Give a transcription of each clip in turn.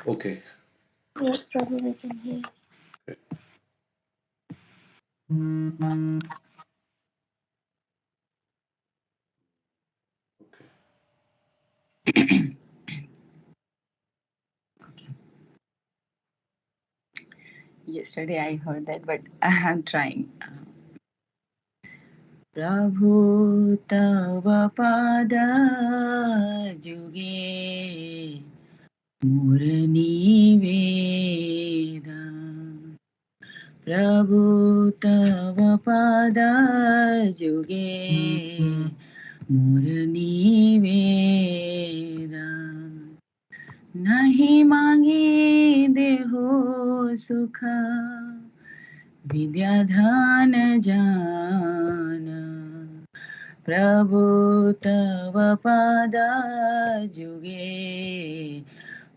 Okay. Yes, Prabhu, we can hear. Okay. Yesterday I heard that, but I'm trying. प्रभु तव पाद जुगे मोर निवेदन प्रभु तव पाद जुगे मोर निवेदन नहीं मांगी देहो सुख विद्या धन जान प्रभु तव पाद जुगे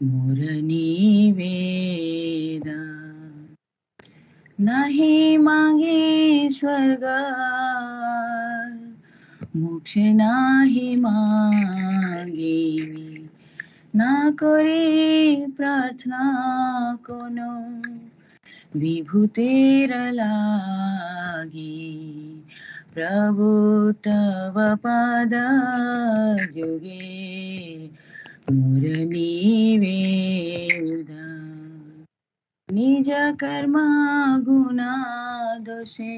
मोर निवेदन नहीं मांगे स्वर्ग मोक्ष नाही मांगे ना करी प्रार्थना कोनो विभूतेर लागी प्रभु तव पाद जुगे मोर निवेदन निज कर्म गुना दोषे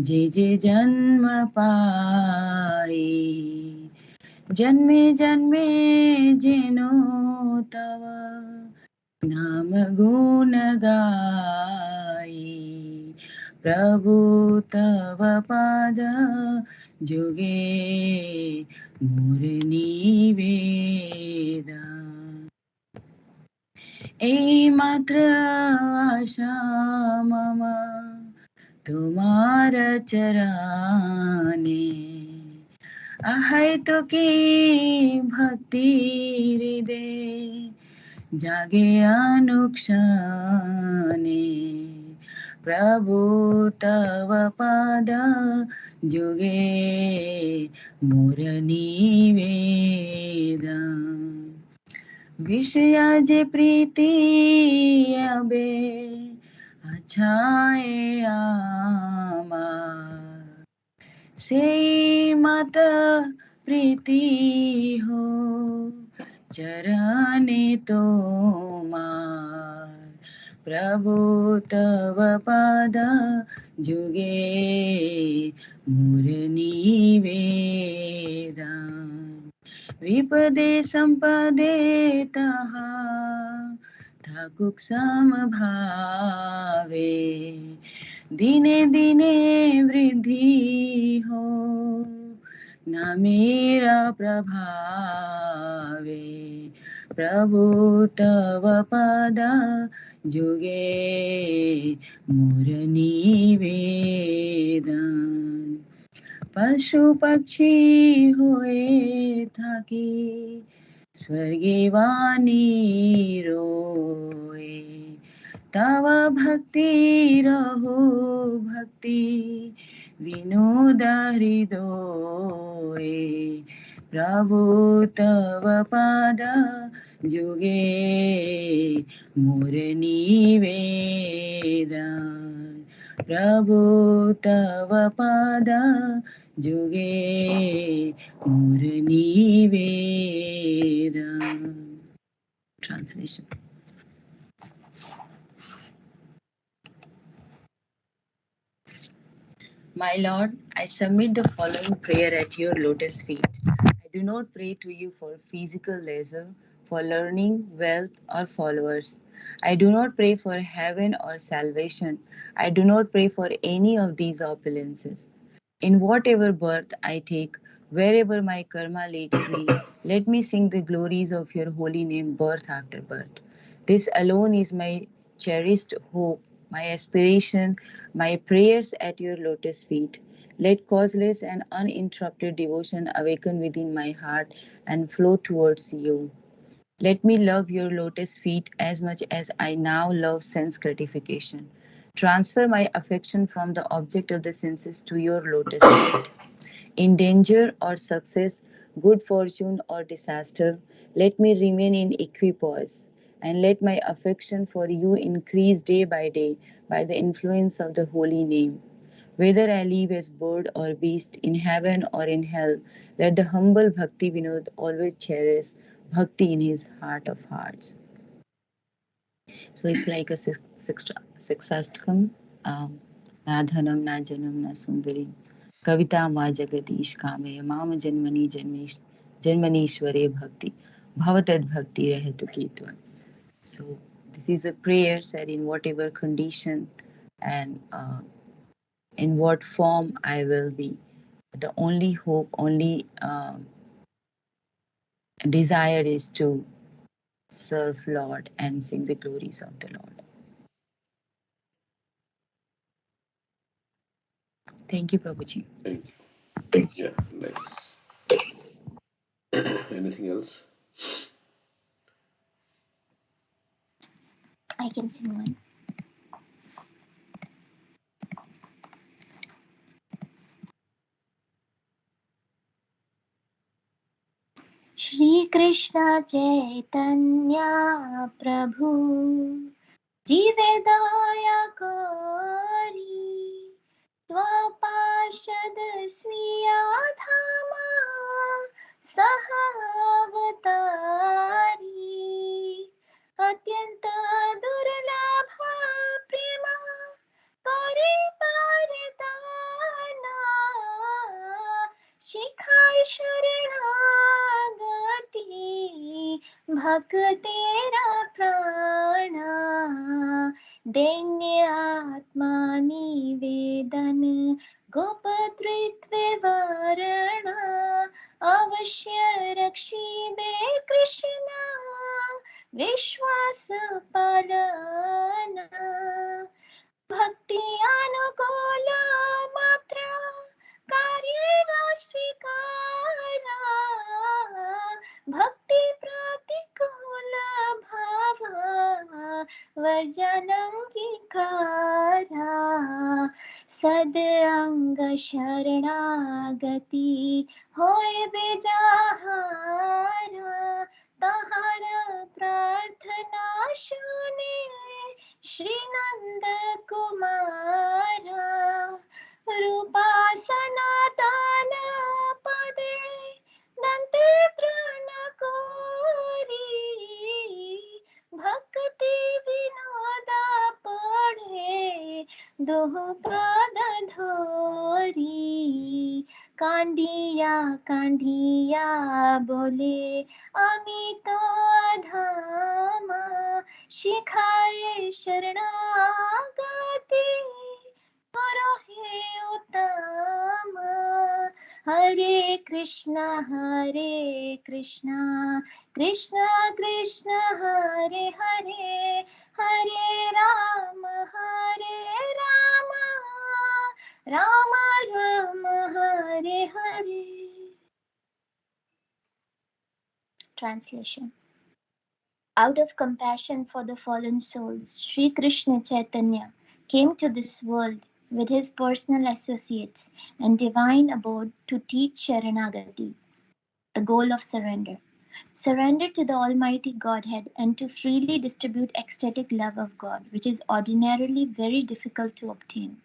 जे जन्म पाए जन्मे जन्मे जेनो तव नाम गुण गाई प्रभु तव पाद जुगे मोर निवेदन এই মাত্র আশা মম তোমার চরণে আহাই তো কি ভক্তি হৃদয় জাগে অনুক্ষণে প্রভু তব পাদ যুগে মোর নিবেদন विषया जे प्रीति अबे अच्छाए आमार से मत प्रीति हो चरणे तो मार प्रभु तव पाद जुगे मोर निवेदन विपदे संपदे तहा थाकुक समभावे दिने दिने वृद्धि हो ना मेरा प्रभावे प्रभु तव पाद जुगे मोर निवेदन पशु पक्षी हुए थाकी स्वर्गे वाणी रोए तव भक्ति रहो भक्ति विनोद हृदय प्रभु तव पाद जुगे मोर निवेदन प्रभु तव पाद जुगे मोर निवेदन Translation. My Lord, I submit the following prayer at your lotus feet. I do not pray to you for physical leisure, for learning, wealth, or followers. I do not pray for heaven or salvation. I do not pray for any of these opulences. In whatever birth I take, wherever my karma leads me, let me sing the glories of your holy name birth after birth. This alone is my cherished hope, my aspiration, my prayers at your lotus feet. Let causeless and uninterrupted devotion awaken within my heart and flow towards you. Let me love your lotus feet as much as I now love sense gratification. Transfer my affection from the object of the senses to your lotus feet. In danger or success, good fortune or disaster, let me remain in equipoise. and let my affection for you increase day by day by the influence of the holy name. Whether I live as bird or beast, in heaven or in hell, let the humble Bhakti Vinod always cherish Bhakti in his heart of hearts. So it's like a sexastakam. Na dhanam, na janam, na sundari. Kavita ma jagadish kame. Mama janmanishware bhakti. Bhavatad bhakti rahetu ketvan. So this is a prayer said in whatever condition and in what form I will be. The only hope, only desire is to serve Lord and sing the glories of the Lord. Thank you, Prabhuji. Thank you. Yeah, nice. Anything else? I can sing one. Shri Krishna Chaitanya Prabhu Jivedaya Kari Swapashad Swiyadhama Sahavatari Atyanta Durlabha Prema Kari Paridana Shikhai Sharanagati Bhaktera Prana दैन्य आत्मानि वेदन गोपतृत्ववरण अवश्य रक्षिबे कृष्ण विश्वास पालन भक्ति अनुकूल मात्र कार्य स्वीकारा भक्ति प्रतिकूल भाव वर्जनंगीकारा सद अंग शरणागति होय बेजाहारा तहार प्रार्थना सुने श्री नंद कुमारा रूपा सनातन पदे नंते तृण कोरी भक्ति विनोदा पढ़े दोह पद धोरी कांडिया बोले अमित धामा शिखाए शरणागति करो हे उत्तम हरे Krishna Krishna Krishna Hare Hare Hare Ram Ram Ram Hare Hare. Translation. Out of compassion for the fallen souls, Sri Krishna Chaitanya came to this world with his personal associates and divine abode to teach Sharanagati, the goal of surrender. Surrender to the Almighty Godhead and to freely distribute ecstatic love of God, which is ordinarily very difficult to obtain.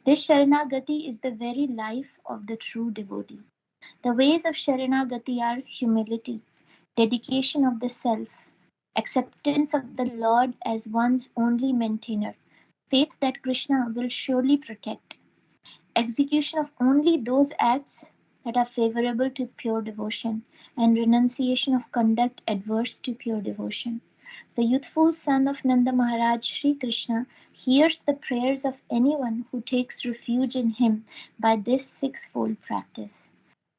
This Sharanagati is the very life of the true devotee. The ways of Sharanagati are humility, dedication of the self, acceptance of the Lord as one's only maintainer, faith that Krishna will surely protect, execution of only those acts that are favorable to pure devotion, and renunciation of conduct adverse to pure devotion. The youthful son of Nanda Maharaj, Sri Krishna, hears the prayers of anyone who takes refuge in him by this sixfold practice.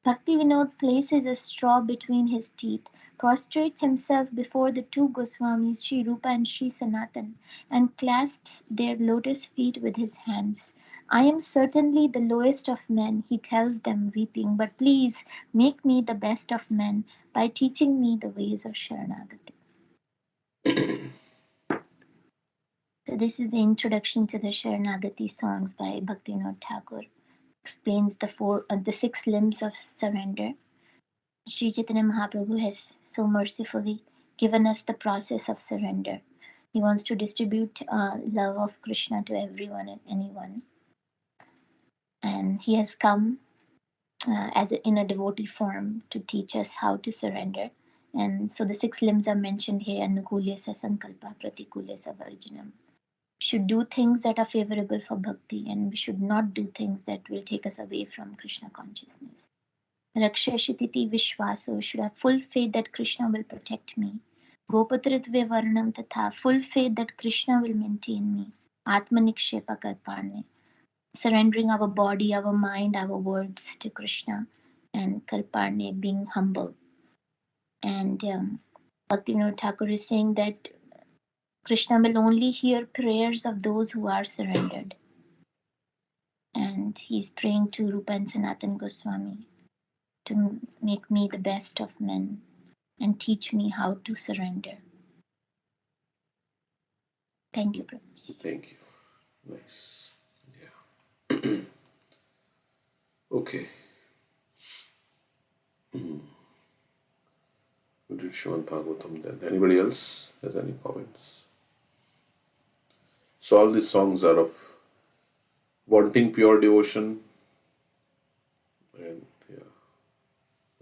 Bhakti Vinod places a straw between his teeth, prostrates himself before the two Goswamis, Sri Rupa and Sri Sanatan, and clasps their lotus feet with his hands. I am certainly the lowest of men, he tells them, weeping, but please make me the best of men by teaching me the ways of Sharanagati. So this is the introduction to the Sharanagati songs by Bhaktivinoda Thakur. Explains the 6 limbs of surrender. Sri Chaitanya Mahaprabhu has so mercifully given us the process of surrender. He wants to distribute love of Krishna to everyone and anyone. And he has come in a devotee form to teach us how to surrender. And so the 6 limbs are mentioned here: Anukulyasa Sankalpa, Pratikulyasa Varjanam. We should do things that are favorable for bhakti, and we should not do things that will take us away from Krishna consciousness. Rakshashititi Vishwaso, should have full faith that Krishna will protect me. Gopatritve Varnam Tatha, full faith that Krishna will maintain me. Atmanikshepa Karparne, surrendering our body, our mind, our words to Krishna, and Karparne, being humble. And Bhaktivinoda Thakur is saying that Krishna will only hear prayers of those who are surrendered. And he's praying to Rupa and Sanatan Goswami to make me the best of men and teach me how to surrender. Thank you, Prabhuji. Thank you. Nice. Yeah. Okay. We did Shriman Bhagavatam then. Anybody else has any comments? So all these songs are of wanting pure devotion and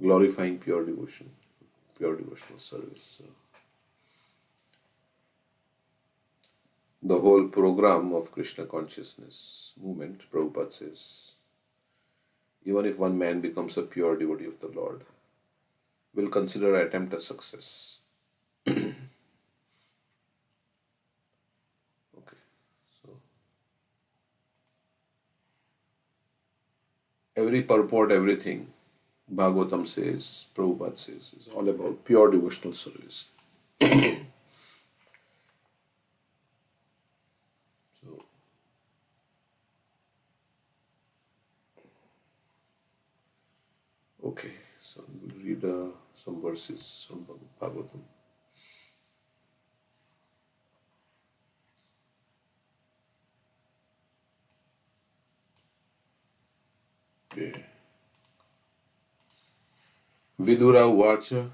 glorifying pure devotion, pure devotional service. So the whole program of Krishna consciousness movement, Prabhupada says, even if one man becomes a pure devotee of the Lord, will consider an attempt a success. Okay, so every purport, everything, Bhagavatam says, Prabhupada says, is all about pure devotional service. So, okay, so we'll read some verses from Bhagavatam. Okay. Vidura Uvacha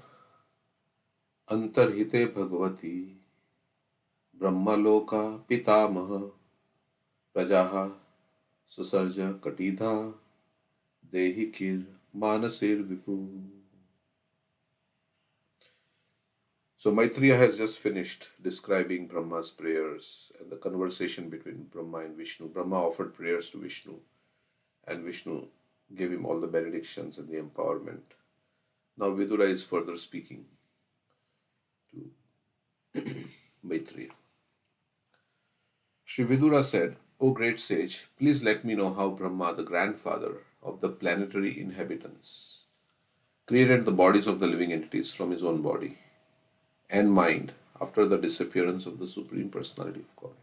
Antarhite Bhagavati Brahmaloka Pitamaha Prajaha Susarja Katidha Dehikir Manasir Vipu. So Maitreya has just finished describing Brahma's prayers and the conversation between Brahma and Vishnu. Brahma offered prayers to Vishnu, and Vishnu gave him all the benedictions and the empowerment. Now Vidura is further speaking to Maitreya. Sri Vidura said, O great sage, please let me know how Brahma, the grandfather of the planetary inhabitants, created the bodies of the living entities from his own body and mind after the disappearance of the Supreme Personality of Godhead.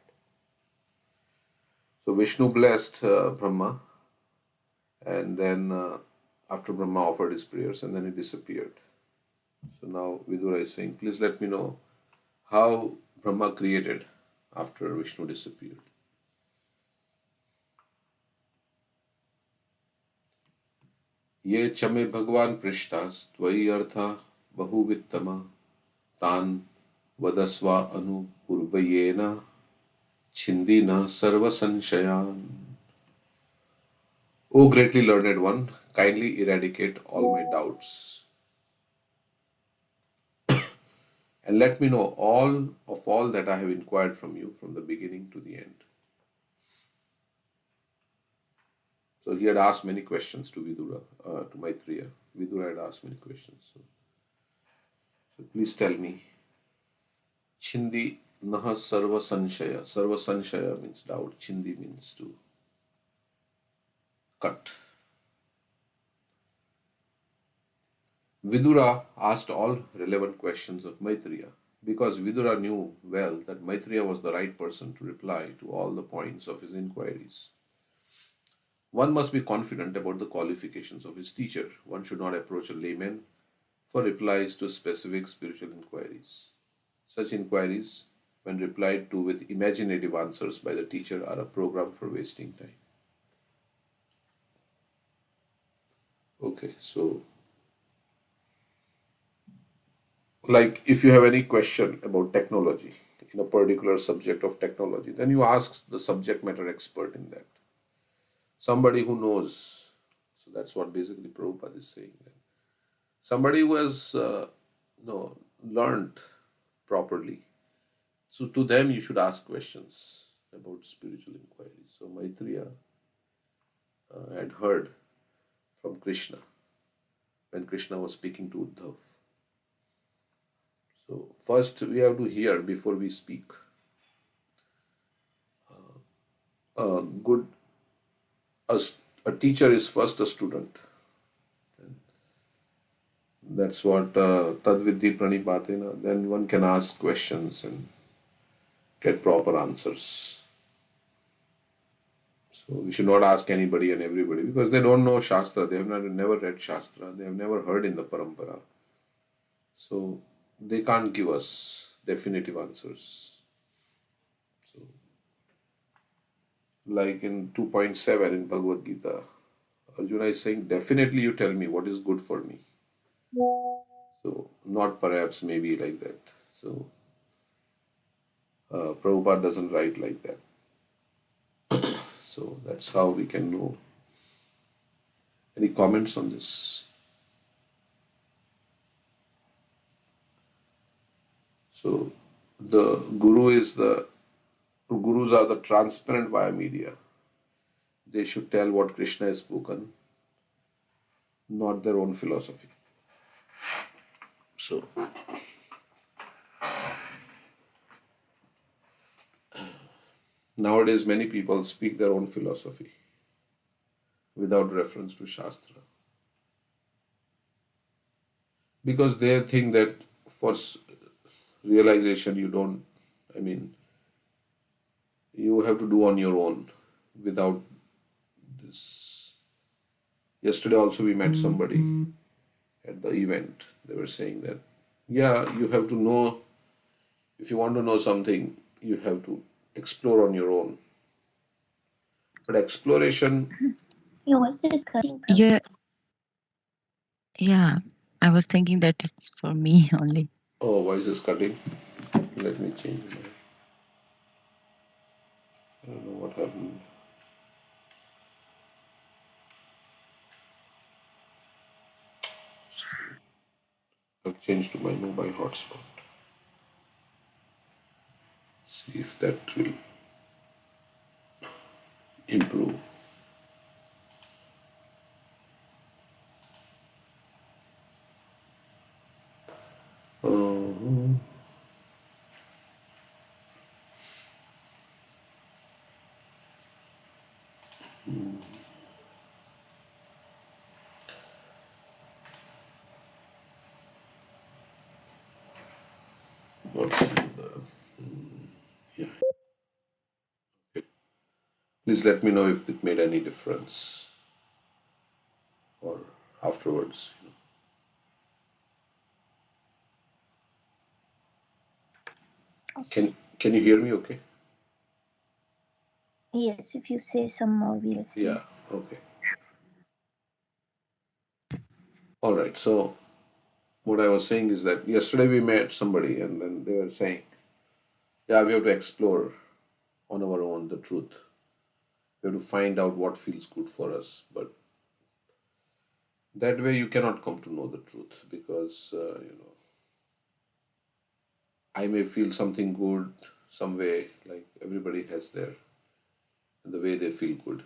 So Vishnu blessed Brahma, and then after Brahma offered his prayers, and then he disappeared. So now Vidura is saying, please let me know how Brahma created after Vishnu disappeared. Ye chame Bhagwan prishtas tvai artha bahuvittama tan vadasva anu purvayena chindina sarva sanshayan. O greatly learned one, kindly eradicate all my doubts and let me know all that I have inquired from you from the beginning to the end. So he had asked many questions to Vidura, to Maitreya. Vidura had asked many questions. So please tell me, Chindi naha sarva sanshaya. Sarva sanshaya means doubt. Chindi means to cut. Vidura asked all relevant questions of Maitreya because Vidura knew well that Maitreya was the right person to reply to all the points of his inquiries. One must be confident about the qualifications of his teacher. One should not approach a layman for replies to specific spiritual inquiries. Such inquiries, when replied to with imaginative answers by the teacher, are a program for wasting time. Okay, so Like if you have any question about technology in a particular subject of technology, then you ask the subject matter expert in that, somebody who knows. So that's what basically Prabhupada is saying. Somebody who has learned properly. So to them you should ask questions about spiritual inquiry. So Maitreya had heard from Krishna when Krishna was speaking to Uddhav. So first we have to hear before we speak. A good a, a teacher is first a student. That's what Tadvidhi Pranipatena. Then one can ask questions and get proper answers. So we should not ask anybody and everybody because they don't know Shastra. They have never read Shastra. They have never heard in the Parampara. So they can't give us definitive answers. So, like in 2.7 in Bhagavad Gita, Arjuna is saying, definitely you tell me what is good for me. So, not perhaps, maybe like that. So, Prabhupada doesn't write like that. So, that's how we can know. Any comments on this? So, the gurus are the transparent via media. They should tell what Krishna has spoken, not their own philosophy. So, nowadays many people speak their own philosophy without reference to Shastra because they think that for realization you don't, I mean, you have to do on your own without this. Yesterday also we met somebody at the event. They were saying that, yeah, you have to know, if you want to know something, you have to explore on your own. But exploration, Your voice is cutting. Yeah, yeah. I was thinking that it's for me only. oh, voice is cutting. Let me change my, I don't know what happened. I've changed to my mobile hotspot. See if that will improve. Uh, what's the, yeah. Please let me know if it made any difference or afterwards. Can you hear me okay? Yes, if you say some more, we'll see. Yeah, okay. All right, so what I was saying is that yesterday we met somebody and then they were saying, yeah, we have to explore on our own the truth. We have to find out what feels good for us. But that way you cannot come to know the truth because, I may feel something good some way, like everybody has their, the way they feel good.